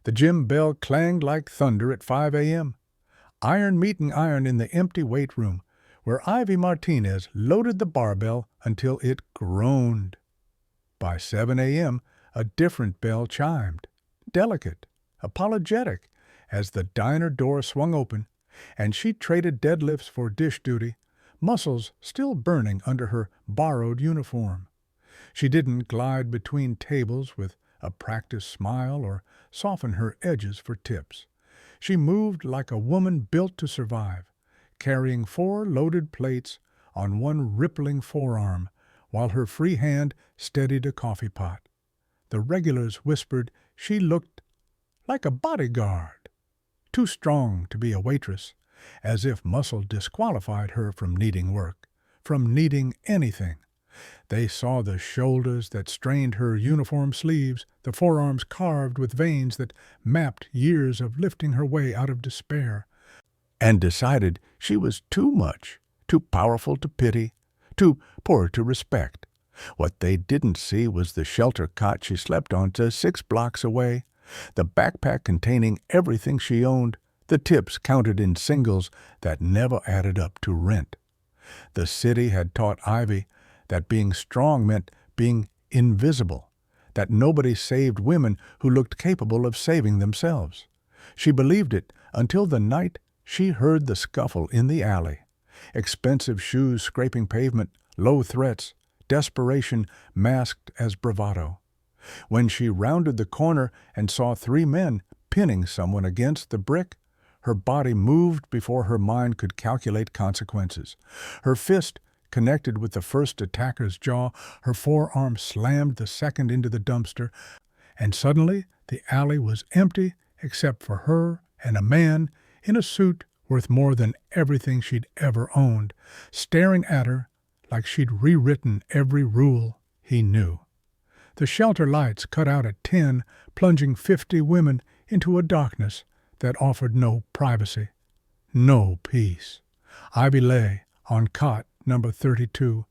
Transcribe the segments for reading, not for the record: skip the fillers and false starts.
The gym bell clanged like thunder at 5 a.m. Iron meeting iron in the empty weight room, where Ivy Martinez loaded the barbell until it groaned. By 7 a.m., a different bell chimed, delicate, apologetic, as the diner door swung open, and she traded deadlifts for dish duty, muscles still burning under her borrowed uniform. She didn't glide between tables with a practiced smile or soften her edges for tips. She moved like a woman built to survive, carrying 4 loaded plates on one rippling forearm while her free hand steadied a coffee pot. The regulars whispered she looked like a bodyguard, too strong to be a waitress, as if muscle disqualified her from needing work, from needing anything. They saw the shoulders that strained her uniform sleeves, the forearms carved with veins that mapped years of lifting her way out of despair, and decided she was too much, too powerful to pity, too poor to respect. What they didn't see was the shelter cot she slept on just 6 blocks away, the backpack containing everything she owned, the tips counted in singles that never added up to rent. The city had taught Ivy that being strong meant being invisible, that nobody saved women who looked capable of saving themselves. She believed it until the night she heard the scuffle in the alley. Expensive shoes scraping pavement, low threats, desperation masked as bravado. When she rounded the corner and saw 3 men pinning someone against the brick, her body moved before her mind could calculate consequences. Her fist connected with the first attacker's jaw, her forearm slammed the second into the dumpster, and suddenly the alley was empty except for her and a man in a suit worth more than everything she'd ever owned, staring at her like she'd rewritten every rule he knew. The shelter lights cut out at 10, plunging 50 women into a darkness that offered no privacy, no peace. Ivy lay on cot number 32,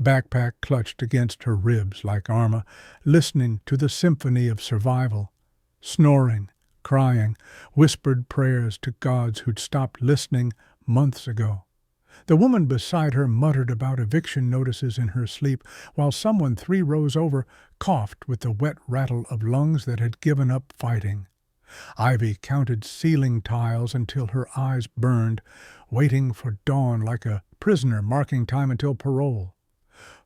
backpack clutched against her ribs like armor, listening to the symphony of survival, snoring, crying, whispered prayers to gods who'd stopped listening months ago. The woman beside her muttered about eviction notices in her sleep, while someone 3 rows over coughed with the wet rattle of lungs that had given up fighting. Ivy counted ceiling tiles until her eyes burned, waiting for dawn like a prisoner marking time until parole.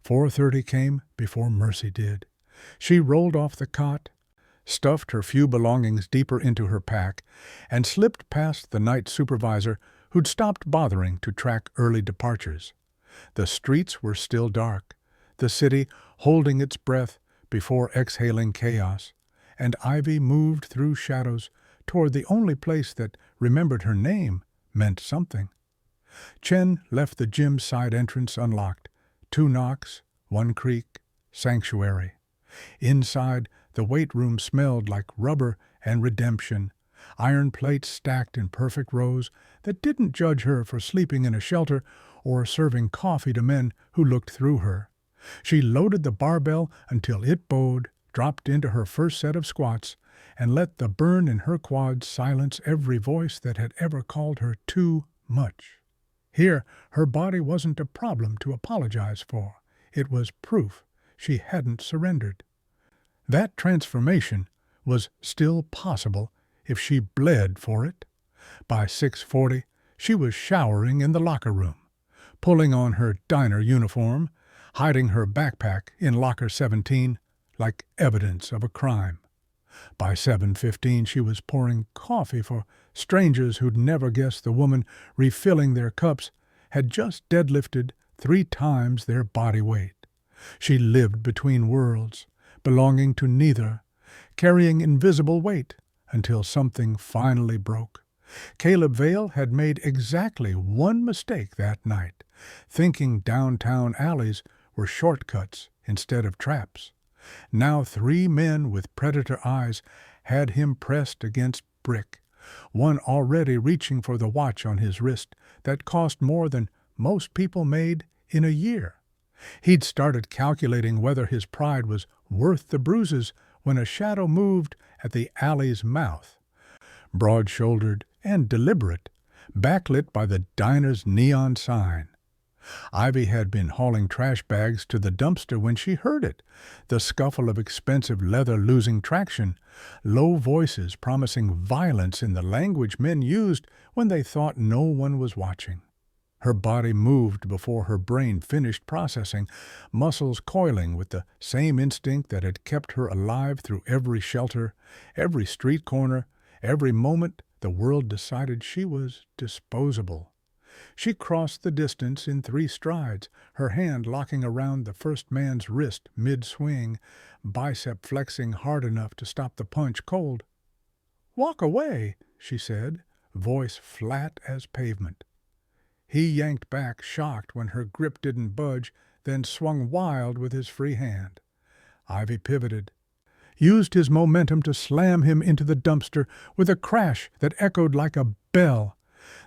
4:30 came before mercy did. She rolled off the cot, stuffed her few belongings deeper into her pack, and slipped past the night supervisor who'd stopped bothering to track early departures. The streets were still dark, the city holding its breath before exhaling chaos, and Ivy moved through shadows toward the only place that remembered her name meant something. Chen left the gym's side entrance unlocked. 2 knocks, 1 creak, sanctuary. Inside, the weight room smelled like rubber and redemption, iron plates stacked in perfect rows that didn't judge her for sleeping in a shelter or serving coffee to men who looked through her. She loaded the barbell until it bowed, dropped into her first set of squats, and let the burn in her quads silence every voice that had ever called her too much. Here, her body wasn't a problem to apologize for. It was proof she hadn't surrendered. That transformation was still possible if she bled for it. By 6:40, she was showering in the locker room, pulling on her diner uniform, hiding her backpack in locker 17 like evidence of a crime. By 7:15, she was pouring coffee for strangers who'd never guessed the woman refilling their cups had just deadlifted 3 times their body weight. She lived between worlds, belonging to neither, carrying invisible weight until something finally broke. Caleb Vale had made exactly 1 mistake that night, thinking downtown alleys were shortcuts instead of traps. Now 3 men with predator eyes had him pressed against brick, one already reaching for the watch on his wrist that cost more than most people made in a year. He'd started calculating whether his pride was worth the bruises when a shadow moved at the alley's mouth, broad-shouldered and deliberate, backlit by the diner's neon sign. Ivy had been hauling trash bags to the dumpster when she heard it, the scuffle of expensive leather losing traction, low voices promising violence in the language men used when they thought no one was watching. Her body moved before her brain finished processing, muscles coiling with the same instinct that had kept her alive through every shelter, every street corner, every moment the world decided she was disposable. She crossed the distance in 3 strides, her hand locking around the first man's wrist mid-swing, bicep flexing hard enough to stop the punch cold. "Walk away," she said, voice flat as pavement. He yanked back, shocked when her grip didn't budge, then swung wild with his free hand. Ivy pivoted, used his momentum to slam him into the dumpster with a crash that echoed like a bell.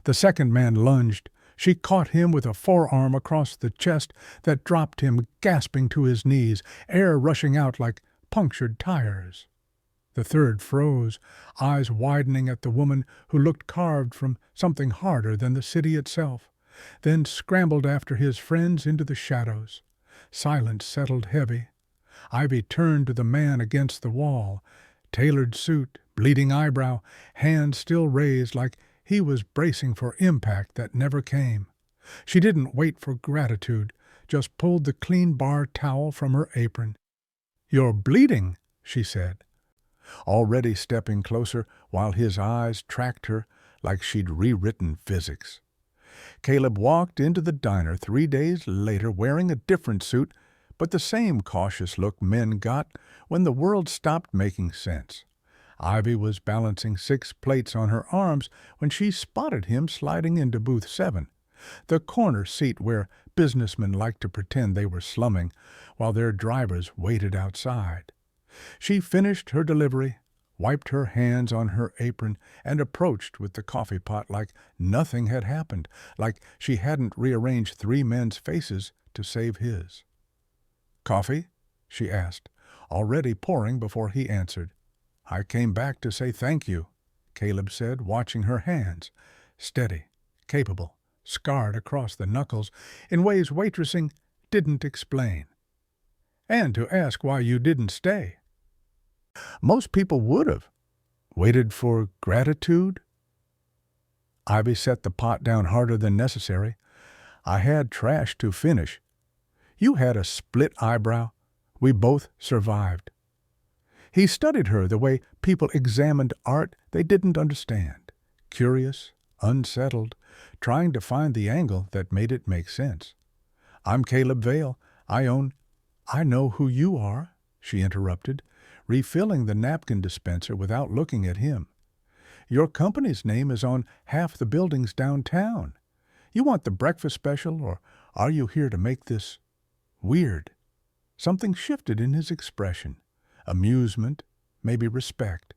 The second man lunged. She caught him with a forearm across the chest that dropped him gasping to his knees, air rushing out like punctured tires. The third froze, eyes widening at the woman who looked carved from something harder than the city itself, then scrambled after his friends into the shadows. Silence settled heavy. Ivy turned to the man against the wall, tailored suit, bleeding eyebrow, hands still raised like he was bracing for impact that never came. She didn't wait for gratitude, just pulled the clean bar towel from her apron. "You're bleeding," she said, already stepping closer while his eyes tracked her like she'd rewritten physics. Caleb walked into the diner 3 days later wearing a different suit, but the same cautious look men got when the world stopped making sense. Ivy was balancing 6 plates on her arms when she spotted him sliding into booth 7, the corner seat where businessmen liked to pretend they were slumming while their drivers waited outside. She finished her delivery, wiped her hands on her apron, and approached with the coffee pot like nothing had happened, like she hadn't rearranged 3 men's faces to save his. "Coffee?" she asked, already pouring before he answered. "I came back to say thank you," Caleb said, watching her hands, steady, capable, scarred across the knuckles in ways waitressing didn't explain. "And to ask why you didn't stay." Most people would have. Waited for gratitude? Ivy set the pot down harder than necessary. "I had trash to finish. You had a split eyebrow. We both survived." He studied her the way people examined art they didn't understand, curious, unsettled, trying to find the angle that made it make sense. "I'm Caleb Vale. I know who you are," she interrupted, refilling the napkin dispenser without looking at him. "Your company's name is on half the buildings downtown. You want the breakfast special, or are you here to make this weird?" Something shifted in his expression. Amusement, maybe respect.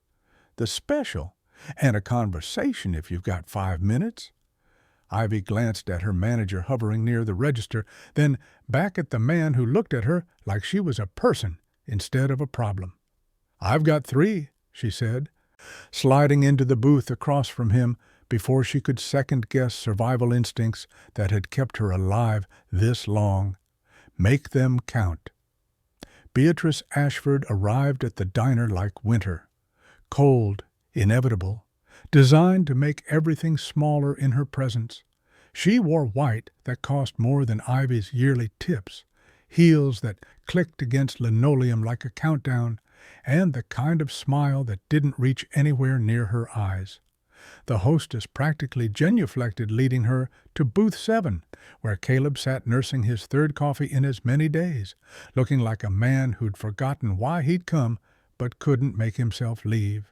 "The special, and a conversation if you've got 5 minutes. Ivy glanced at her manager hovering near the register, then back at the man who looked at her like she was a person instead of a problem. "I've got 3, she said, sliding into the booth across from him before she could second-guess survival instincts that had kept her alive this long. Make them count. Beatrice Ashford arrived at the diner like winter, cold, inevitable, designed to make everything smaller in her presence. She wore white that cost more than Ivy's yearly tips, heels that clicked against linoleum like a countdown, and the kind of smile that didn't reach anywhere near her eyes. The hostess practically genuflected, leading her to booth 7, where Caleb sat nursing his 3rd coffee in as many days, looking like a man who'd forgotten why he'd come but couldn't make himself leave.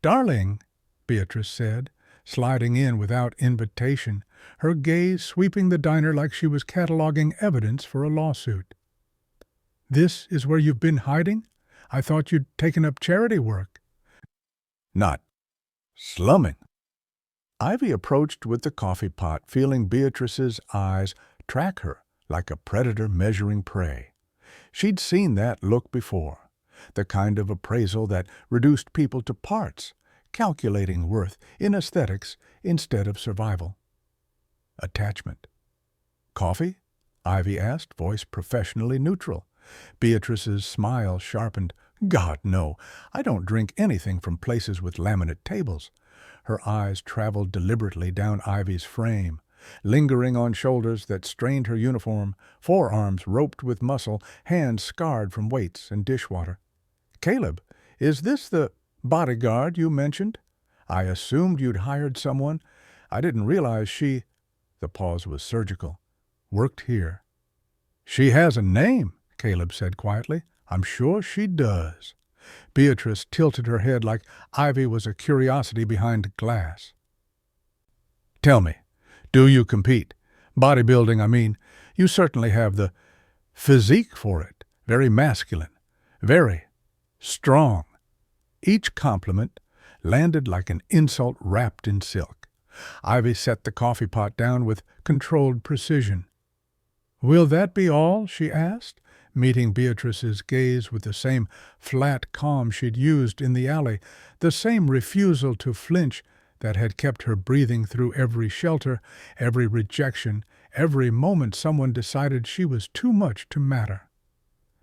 "Darling," Beatrice said, sliding in without invitation, her gaze sweeping the diner like she was cataloging evidence for a lawsuit. "This is where you've been hiding? I thought you'd taken up charity work." "Not slumming." Ivy approached with the coffee pot, feeling Beatrice's eyes track her like a predator measuring prey. She'd seen that look before. the kind of appraisal that reduced people to parts, calculating worth in aesthetics instead of survival. Attachment. Coffee? Ivy asked, voice professionally neutral. Beatrice's smile sharpened. God, no. I don't drink anything from places with laminate tables. Her eyes traveled deliberately down Ivy's frame, lingering on shoulders that strained her uniform, forearms roped with muscle, hands scarred from weights and dishwater. Caleb, is this the bodyguard you mentioned? I assumed you'd hired someone. I didn't realize she— the pause was surgical— worked here. She has a name, Caleb said quietly. I'm sure she does. Beatrice tilted her head like Ivy was a curiosity behind glass. Tell me, do you compete? Bodybuilding, I mean. You certainly have the physique for it. Very masculine. Very strong. Each compliment landed like an insult wrapped in silk. Ivy set the coffee pot down with controlled precision. Will that be all? She asked, meeting Beatrice's gaze with the same flat calm she'd used in the alley, the same refusal to flinch that had kept her breathing through every shelter, every rejection, every moment someone decided she was too much to matter.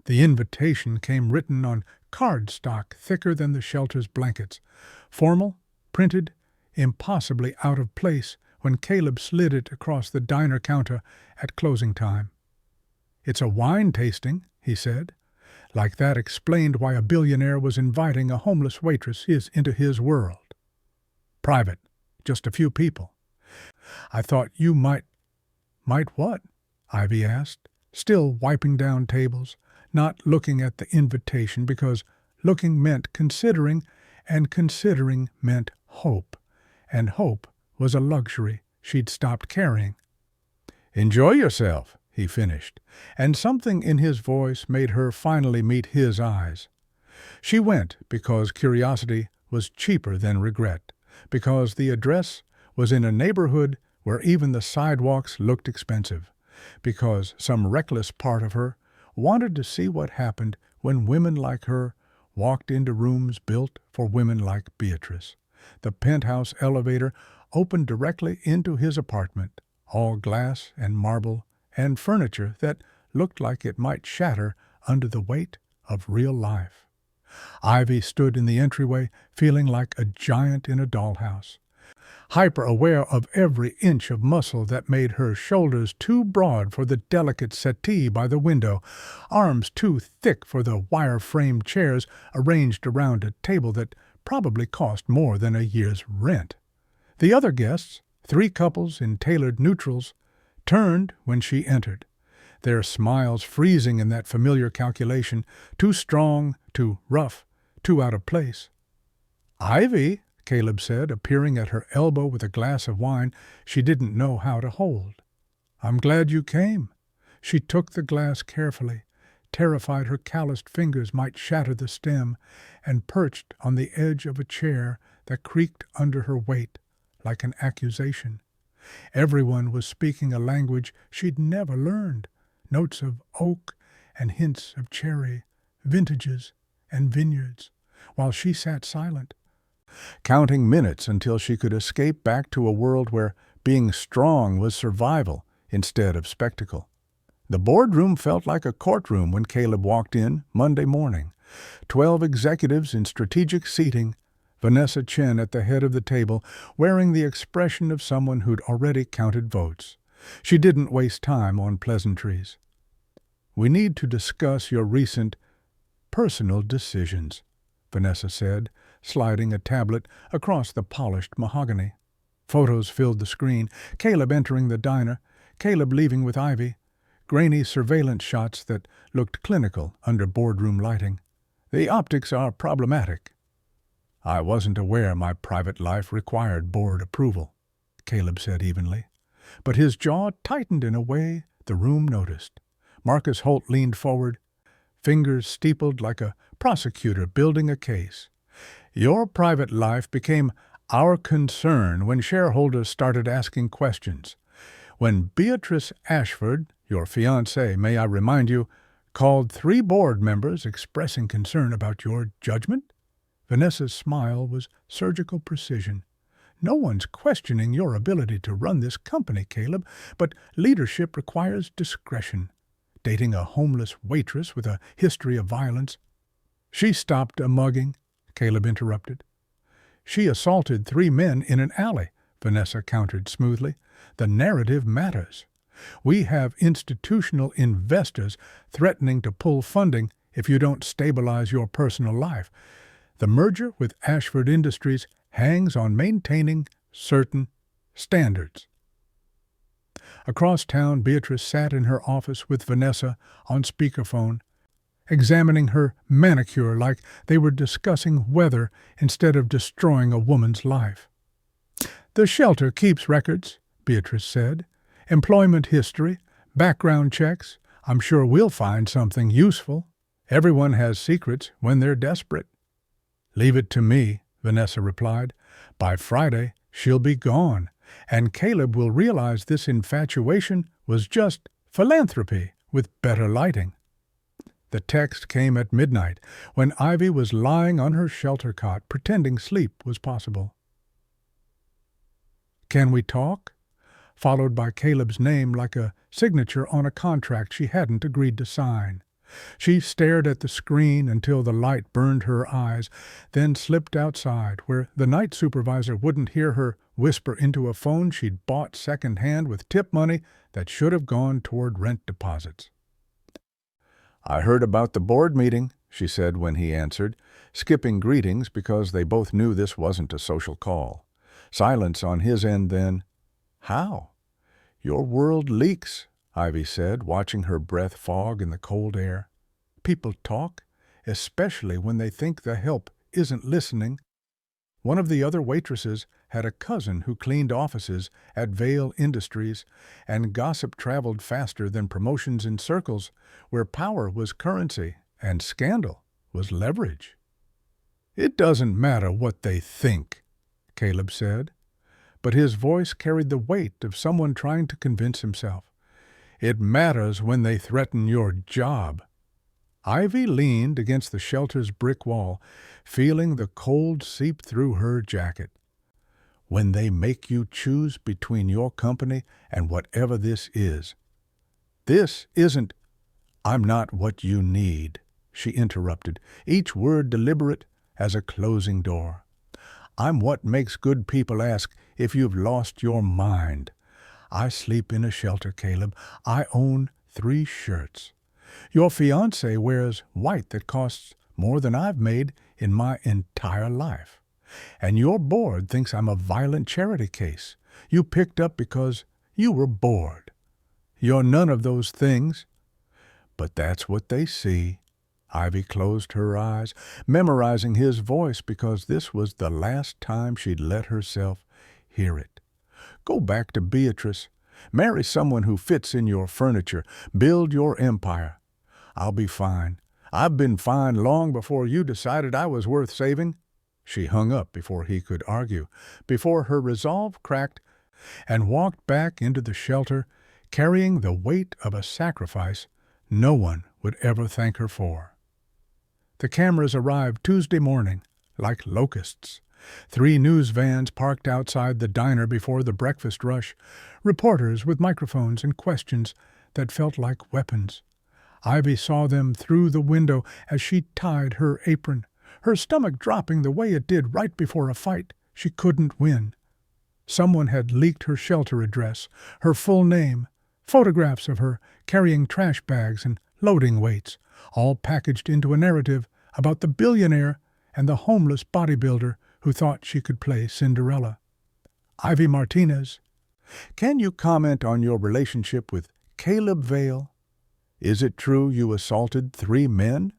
The invitation came written on cardstock thicker than the shelter's blankets, formal, printed, impossibly out of place when Caleb slid it across the diner counter at closing time. It's a wine tasting, he said. Like that explained why a billionaire was inviting a homeless waitress into his world. Private, just a few people. I thought you might— Might what? Ivy asked, still wiping down tables, not looking at the invitation because looking meant considering, and considering meant hope, and hope was a luxury she'd stopped carrying. Enjoy yourself, he finished, and something in his voice made her finally meet his eyes. She went because curiosity was cheaper than regret, because the address was in a neighborhood where even the sidewalks looked expensive, because some reckless part of her wanted to see what happened when women like her walked into rooms built for women like Beatrice. The penthouse elevator opened directly into his apartment, all glass and marble and furniture that looked like it might shatter under the weight of real life. Ivy stood in the entryway, feeling like a giant in a dollhouse, hyper-aware of every inch of muscle that made her shoulders too broad for the delicate settee by the window, arms too thick for the wire-framed chairs arranged around a table that probably cost more than a year's rent. The other guests, 3 couples in tailored neutrals, turned when she entered, their smiles freezing in that familiar calculation, too strong, too rough, too out of place. Ivy, Caleb said, appearing at her elbow with a glass of wine she didn't know how to hold. I'm glad you came. She took the glass carefully, terrified her calloused fingers might shatter the stem, and perched on the edge of a chair that creaked under her weight like an accusation. Everyone was speaking a language she'd never learned, notes of oak and hints of cherry, vintages and vineyards, while she sat silent, counting minutes until she could escape back to a world where being strong was survival instead of spectacle. The boardroom felt like a courtroom when Caleb walked in Monday morning. 12 executives in strategic seating, Vanessa Chen at the head of the table, wearing the expression of someone who'd already counted votes. She didn't waste time on pleasantries. We need to discuss your recent personal decisions, Vanessa said, sliding a tablet across the polished mahogany. Photos filled the screen, Caleb entering the diner, Caleb leaving with Ivy, grainy surveillance shots that looked clinical under boardroom lighting. The optics are problematic. I wasn't aware my private life required board approval, Caleb said evenly. But his jaw tightened in a way the room noticed. Marcus Holt leaned forward, fingers steepled like a prosecutor building a case. Your private life became our concern when shareholders started asking questions. When Beatrice Ashford, your fiancée, may I remind you, called 3 board members expressing concern about your judgment?" Vanessa's smile was surgical precision. "No one's questioning your ability to run this company, Caleb, but leadership requires discretion. Dating a homeless waitress with a history of violence—" "She stopped a mugging," Caleb interrupted. "She assaulted 3 men in an alley," Vanessa countered smoothly. "The narrative matters. We have institutional investors threatening to pull funding if you don't stabilize your personal life. The merger with Ashford Industries hangs on maintaining certain standards." Across town, Beatrice sat in her office with Vanessa on speakerphone, examining her manicure like they were discussing weather instead of destroying a woman's life. "The shelter keeps records," Beatrice said. "Employment history, background checks. I'm sure we'll find something useful. Everyone has secrets when they're desperate." "Leave it to me," Vanessa replied. "By Friday, she'll be gone, and Caleb will realize this infatuation was just philanthropy with better lighting." The text came at midnight, when Ivy was lying on her shelter cot, pretending sleep was possible. "Can we talk?" followed by Caleb's name like a signature on a contract she hadn't agreed to sign. She stared at the screen until the light burned her eyes, then slipped outside, where the night supervisor wouldn't hear her whisper into a phone she'd bought second-hand with tip money that should have gone toward rent deposits. "I heard about the board meeting," she said when he answered, skipping greetings because they both knew this wasn't a social call. Silence on his end then. "How?" "Your world leaks," Ivy said, watching her breath fog in the cold air. "People talk, especially when they think the help isn't listening." One of the other waitresses had a cousin who cleaned offices at Vale Industries, and gossip traveled faster than promotions in circles where power was currency and scandal was leverage. "It doesn't matter what they think," Caleb said, but his voice carried the weight of someone trying to convince himself. "It matters when they threaten your job." Ivy leaned against the shelter's brick wall, feeling the cold seep through her jacket. "When they make you choose between your company and whatever this is." "This isn't—" "I'm not what you need," she interrupted, each word deliberate as a closing door. "I'm what makes good people ask if you've lost your mind. I sleep in a shelter, Caleb. I own 3 shirts. Your fiancé wears white that costs more than I've made in my entire life. And your board thinks I'm a violent charity case you picked up because you were bored. You're none of those things. But that's what they see." Ivy closed her eyes, memorizing his voice because this was the last time she'd let herself hear it. "Go back to Beatrice. Marry someone who fits in your furniture. Build your empire. I'll be fine. I've been fine long before you decided I was worth saving." She hung up before he could argue, before her resolve cracked, and walked back into the shelter, carrying the weight of a sacrifice no one would ever thank her for. The cameras arrived Tuesday morning, like locusts. 3 news vans parked outside the diner before the breakfast rush, reporters with microphones and questions that felt like weapons. Ivy saw them through the window as she tied her apron, her stomach dropping the way it did right before a fight she couldn't win. Someone had leaked her shelter address, her full name, photographs of her carrying trash bags and loading weights, all packaged into a narrative about the billionaire and the homeless bodybuilder who thought she could play Cinderella. "Ivy Martinez, can you comment on your relationship with Caleb Vale? Is it true you assaulted 3 men?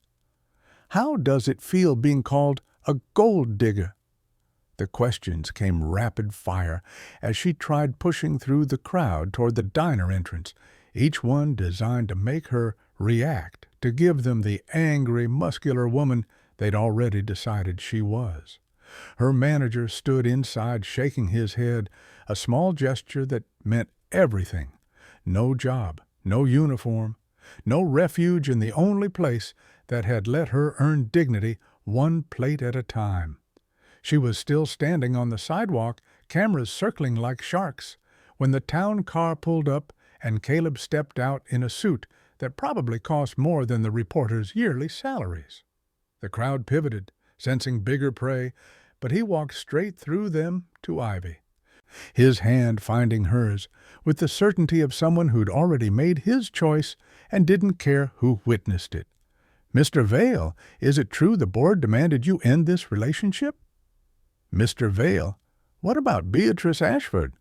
How does it feel being called a gold digger?" The questions came rapid fire as she tried pushing through the crowd toward the diner entrance, each one designed to make her react, to give them the angry, muscular woman they'd already decided she was. Her manager stood inside shaking his head, a small gesture that meant everything. No job, no uniform, No refuge in the only place that had let her earn dignity one plate at a time. She was still standing on the sidewalk, cameras circling like sharks, when the town car pulled up and Caleb stepped out in a suit that probably cost more than the reporters' yearly salaries. The crowd pivoted, sensing bigger prey, but he walked straight through them to Ivy, his hand finding hers, with the certainty of someone who'd already made his choice and didn't care who witnessed it. "Mr. Vale, is it true the board demanded you end this relationship?" "Mr. Vale? What about Beatrice Ashford?"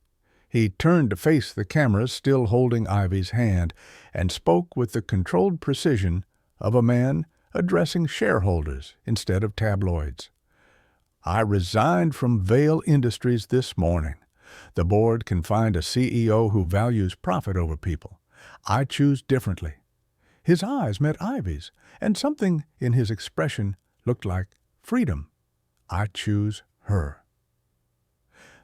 He turned to face the cameras, still holding Ivy's hand, and spoke with the controlled precision of a man addressing shareholders instead of tabloids. "I resigned from Vale Industries this morning. The board can find a CEO who values profit over people. I choose differently." His eyes met Ivy's, and something in his expression looked like freedom. "I choose her."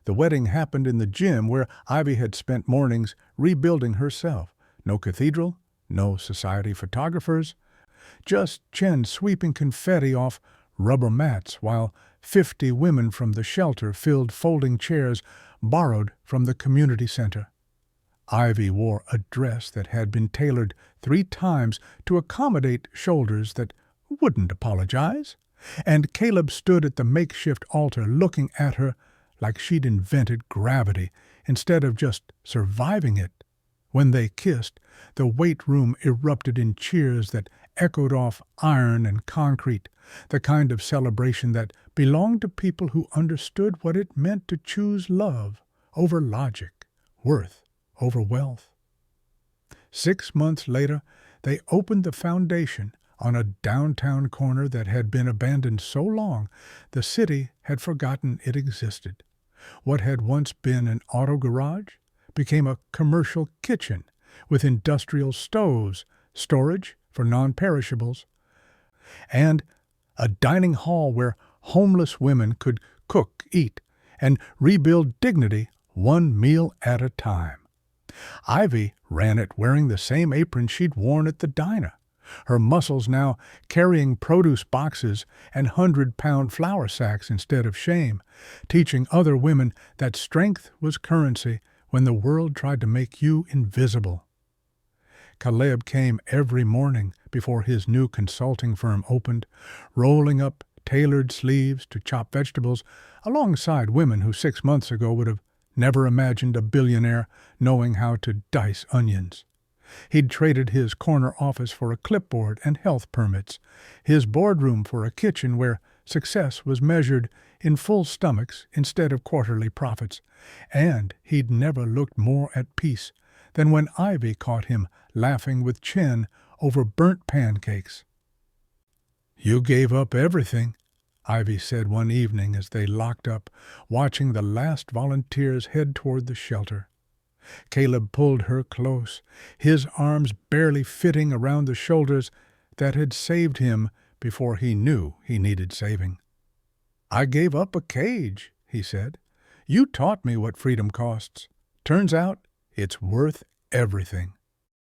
The wedding happened in the gym where Ivy had spent mornings rebuilding herself. No cathedral, no society photographers, just Chen sweeping confetti off rubber mats while 50 women from the shelter filled folding chairs borrowed from the community center. Ivy wore a dress that had been tailored 3 times to accommodate shoulders that wouldn't apologize, and Caleb stood at the makeshift altar looking at her like she'd invented gravity instead of just surviving it. When they kissed, the weight room erupted in cheers that echoed off iron and concrete, the kind of celebration that belonged to people who understood what it meant to choose love over logic, worth over wealth. 6 months later, they opened the foundation on a downtown corner that had been abandoned so long the city had forgotten it existed. What had once been an auto garage became a commercial kitchen with industrial stoves, storage for non-perishables, and a dining hall where homeless women could cook, eat, and rebuild dignity one meal at a time. Ivy ran it wearing the same apron she'd worn at the diner, her muscles now carrying produce boxes and 100-pound flour sacks instead of shame, teaching other women that strength was currency when the world tried to make you invisible. Caleb came every morning before his new consulting firm opened, rolling up tailored sleeves to chop vegetables alongside women who 6 months ago would have never imagined a billionaire knowing how to dice onions. He'd traded his corner office for a clipboard and health permits, his boardroom for a kitchen where success was measured in full stomachs instead of quarterly profits, and he'd never looked more at peace than when Ivy caught him laughing with Chen over burnt pancakes. "You gave up everything," Ivy said one evening as they locked up, watching the last volunteers head toward the shelter. Caleb pulled her close, his arms barely fitting around the shoulders that had saved him before he knew he needed saving. "I gave up a cage," he said. "You taught me what freedom costs. Turns out it's worth everything."